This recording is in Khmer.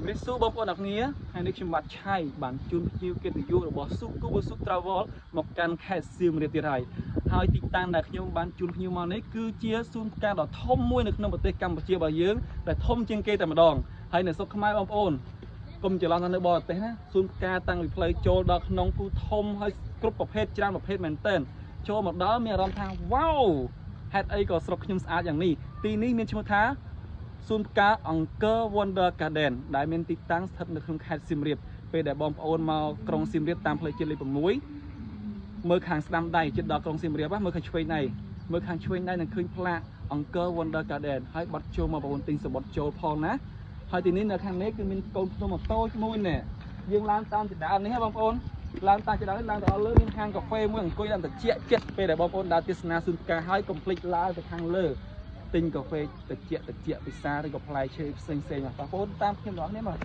ជំរាបសួរបងប្អូនអរគ្នាហើយនេះខ្ញុំបាទឆៃបានជួនភ្ញៀវកិត្តិយសរបស់ស៊ូគូបស៊ូ Travel មកកាន់ខេត្តសៀមរាបទៀតហើយទីតាំងដែលខ្ញុំបានជួនភ្ញៀវមកនេះគឺជាសួនផ្កាដ៏ធំមួយនៅក្នុងប្រទេសកម្ពុជារបស់យើងដែលធំជាងគេតែម្ដងហើយនៅស្រុកខ្មែរបងប្អូនកុំច្រឡំថានៅបរទេសណាសួនផ្កាតាំងពីផ្លូវចូលដល់ក្នុងគឺធំហើយគ្រប់ប្រភេទច្រើនប្រភេទមែនទែនចូលមកដល់មានអារម្មណ៍ថាវ៉ាវហេតុអីក៏ស្រុកខ្ញុំស្អាតយ៉ាងនេះទីនេះមានឈ្មោះថាសួនផ្កាអង្គរ Wonder Garden ដែលមានទីតាំងស្ថិតនៅក្នុងខេត្តសៀមរាបពេលដែលបងប្អូនមកក្រុងសៀមរាបតាមផ្លូវជាតិលេខ6មើលខាងស្ដាំដៃជិតដល់ក្រុងសៀមរាបមើលខាងឆ្វេងដៃនឹងឃើញផ្លាកអង្គរ Wonder Garden ហើយបាត់ចូលមកបងប្អូនទិញសម្បត្តិចូលផងណាហើយទីនេះនៅខាងនេះគឺមានកូនភ្នំតូចមួយនេះយើងឡើងតាមចដាននេះបងប្អូនឡើងតាមចដានឡើងទៅដល់លើមានហាងកាហ្វេមួយអង្គុយដល់ត្រជាក់ចិត្តពេលដែលបងប្អូនដើរទស្សនាសួនផ្កាហើយកុំភ្លេចឡើងទៅខាងលើទិញកាហ្វេត្រជាក់ពិសាឬក៏ផ្លែឈើផ្សេងៗបងប្អូនតាមខ្ញុំដល់នេះមក